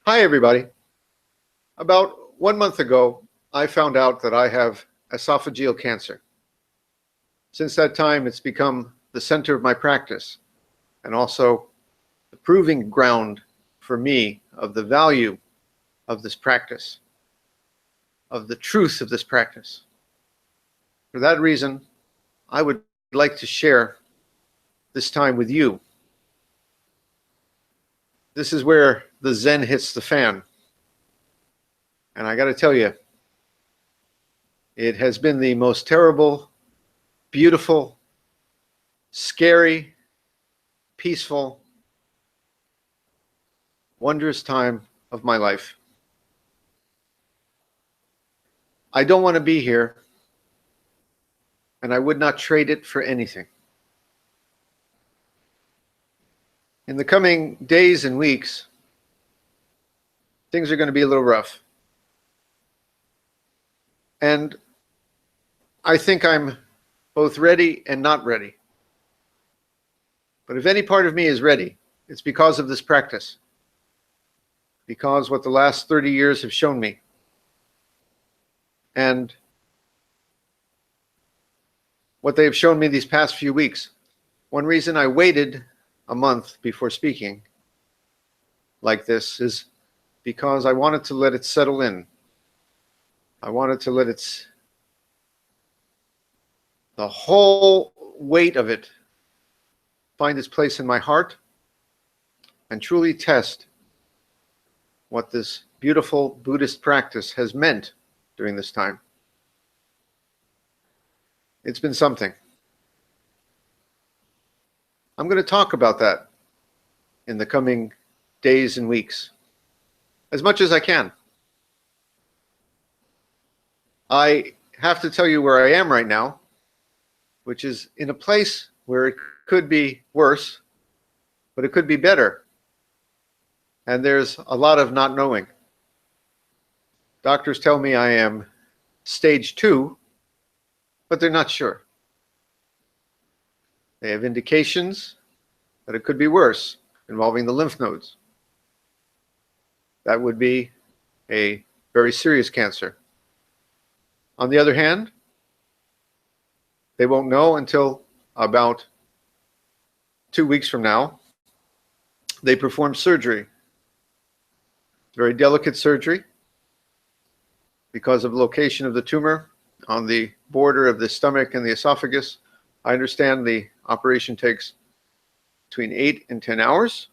Hi, everybody. About 1 month ago, I found out that I have esophageal cancer. Since that time, it's become the center of my practice and also the proving ground for me of the value of this practice, of the truth of this practice. For that reason, I would like to share this time with you. This is where the Zen hits the fan. And I got to tell you, it has been the most terrible, beautiful, scary, peaceful, wondrous time of my life. I don't want to be here, and I would not trade it for anything. In the coming days and weeks, things are going to be a little rough. And I think I'm both ready and not ready. But if any part of me is ready, it's because of this practice. Because what the last 30 years have shown me. And what they have shown me these past few weeks. One reason I waited a month before speaking like this is because I wanted to let it settle in. I wanted to let the whole weight of it find its place in my heart and truly test what this beautiful Buddhist practice has meant during this time. It's been something. I'm going to talk about that in the coming days and weeks, as much as I can. I have to tell you where I am right now, which is in a place where it could be worse, but it could be better. And there's a lot of not knowing. Doctors tell me I am stage 2, but they're not sure. They have indications that it could be worse, involving the lymph nodes. That would be a very serious cancer. On the other hand, they won't know until about 2 weeks from now. They perform surgery. Very delicate surgery because of the location of the tumor on the border of the stomach and the esophagus. I understand the operation takes between 8 and 10 hours,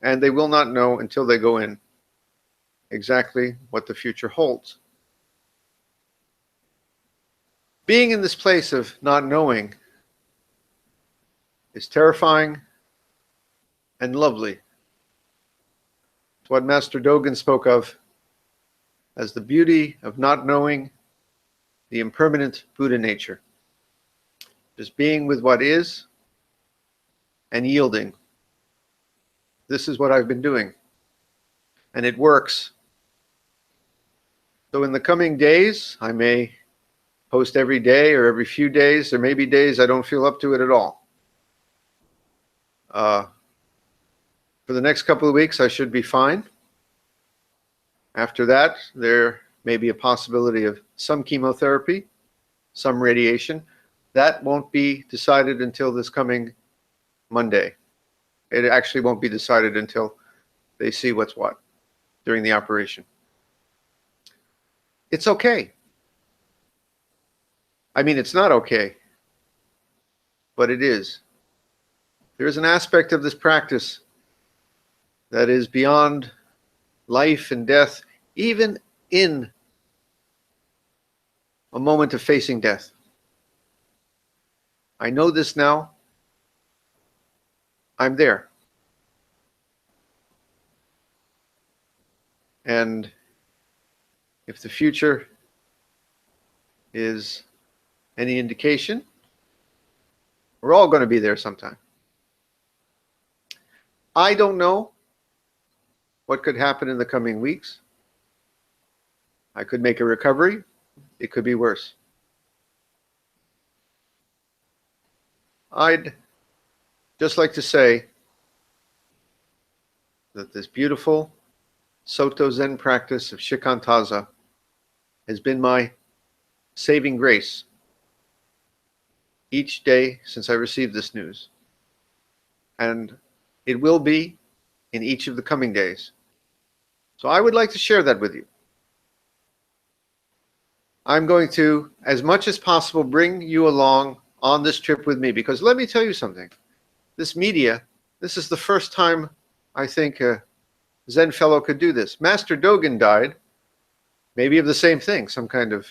and they will not know until they go in exactly what the future holds. Being in this place of not knowing is terrifying and lovely. It's what Master Dogen spoke of as the beauty of not knowing the impermanent Buddha nature. Just being with what is and yielding. This is what I've been doing. And it works. So in the coming days, I may post every day or every few days. There may be days I don't feel up to it at all. For the next couple of weeks, I should be fine. After that, there may be a possibility of some chemotherapy, some radiation. That won't be decided until this coming Monday. It actually won't be decided until they see what's what during the operation. It's okay. I mean, it's not okay, but it is. There is an aspect of this practice that is beyond life and death, even in a moment of facing death. I know this now. I'm there. And if the future is any indication, we're all going to be there sometime. I don't know what could happen in the coming weeks. I could make a recovery. It could be worse. I'd just like to say that this beautiful Soto Zen practice of Shikantaza has been my saving grace each day since I received this news. And it will be in each of the coming days. So I would like to share that with you. I'm going to, as much as possible, bring you along on this trip with me, because let me tell you something. This media, this is the first time I think a Zen fellow could do this. Master Dogen died, maybe of the same thing, some kind of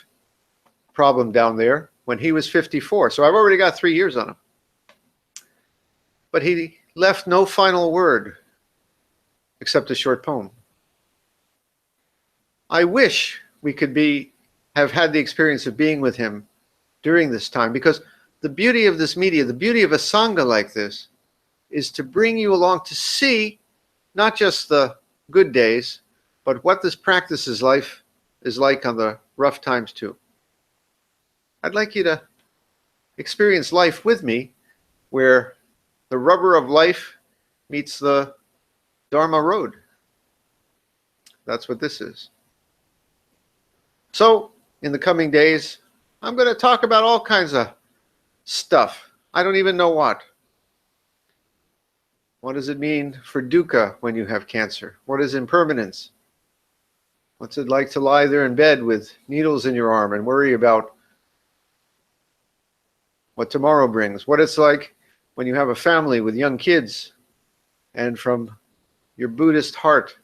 problem down there, when he was 54. So I've already got 3 years on him. But he left no final word except a short poem. I wish we could have had the experience of being with him during this time, because the beauty of this media, the beauty of a Sangha like this, is to bring you along to see not just the good days, but what this practice is like on the rough times too. I'd like you to experience life with me, where the rubber of life meets the Dharma road. That's what this is. So, in the coming days, I'm going to talk about all kinds of stuff. I don't even know what. What does it mean for dukkha when you have cancer? What is impermanence? What's it like to lie there in bed with needles in your arm and worry about what tomorrow brings? What it's like when you have a family with young kids, and from your Buddhist heart,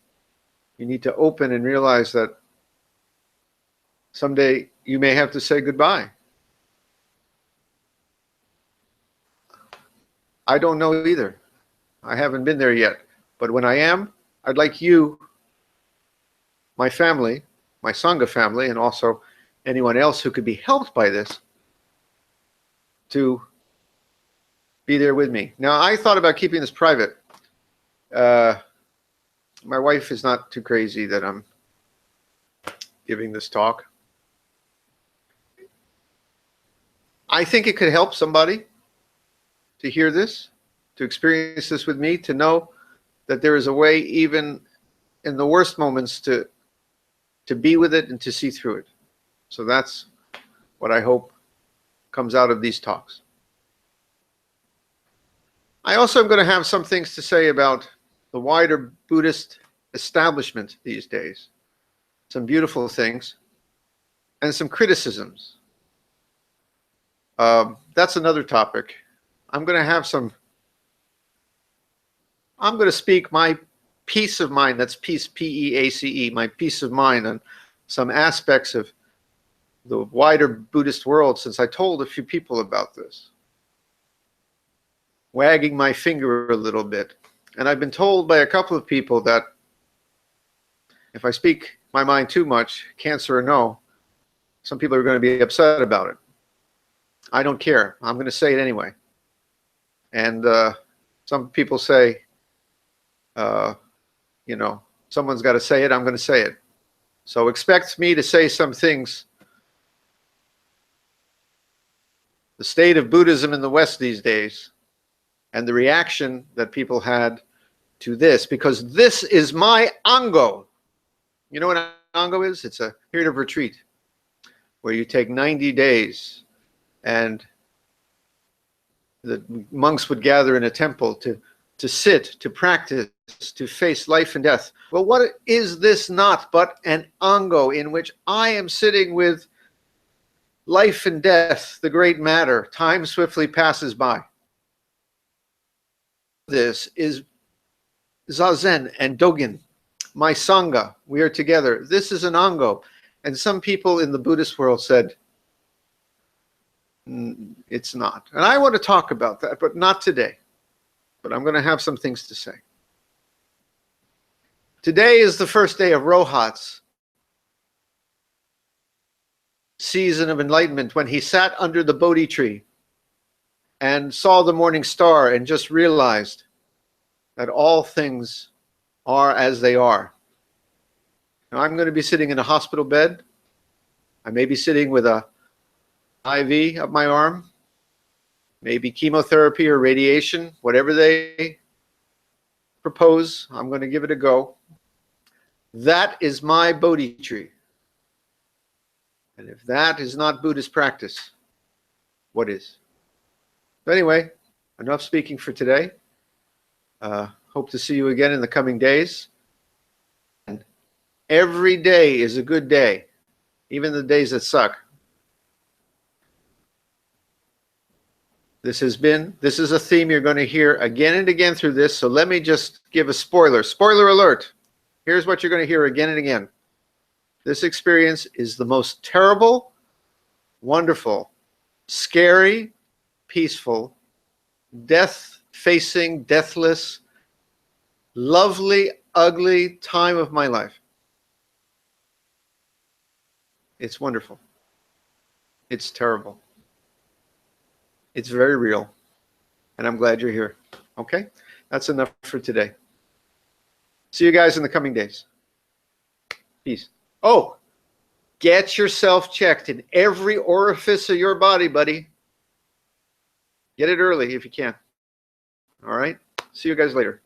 you need to open and realize that someday you may have to say goodbye. I don't know either. I haven't been there yet. But when I am, I'd like you, my family, my Sangha family, and also anyone else who could be helped by this, to be there with me. Now, I thought about keeping this private. My wife is not too crazy that I'm giving this talk. I think it could help somebody to hear this, to experience this with me, to know that there is a way, even in the worst moments, to be with it and to see through it. So that's what I hope comes out of these talks. I also am going to have some things to say about the wider Buddhist establishment these days. Some beautiful things and some criticisms. That's another topic. I'm going to speak my peace of mind. That's peace, P-E-A-C-E, my peace of mind on some aspects of the wider Buddhist world, since I told a few people about this. Wagging my finger a little bit. And I've been told by a couple of people that if I speak my mind too much, cancer or no, some people are going to be upset about it. I don't care. I'm going to say it anyway. And some people say, someone's got to say it, I'm going to say it. So expect me to say some things. The state of Buddhism in the West these days, and the reaction that people had to this, because this is my Ango. You know what an Ango is? It's a period of retreat where you take 90 days, and the monks would gather in a temple to sit, to practice, to face life and death. Well, what is this not but an Ango in which I am sitting with life and death, the great matter? Time swiftly passes by. This is Zazen and Dogen, my Sangha. We are together. This is an Ango. And some people in the Buddhist world said, it's not. And I want to talk about that, but not today. But I'm going to have some things to say. Today is the first day of Rohat's season of enlightenment, when he sat under the Bodhi tree and saw the morning star and just realized that all things are as they are. Now, I'm going to be sitting in a hospital bed. I may be sitting with a IV up my arm, maybe chemotherapy or radiation, whatever they propose, I'm going to give it a go. That is my Bodhi tree. And if that is not Buddhist practice, what is? But anyway, enough speaking for today. Hope to see you again in the coming days. And every day is a good day, even the days that suck. This is a theme you're going to hear again and again through this, so let me just give a spoiler. Spoiler alert. Here's what you're going to hear again and again. This experience is the most terrible, wonderful, scary, peaceful, death-facing, deathless, lovely, ugly time of my life. It's wonderful. It's terrible. It's very real. And I'm glad you're here. Okay? That's enough for today. See you guys in the coming days. Peace. Oh, get yourself checked in every orifice of your body, buddy. Get it early if you can. All right? See you guys later.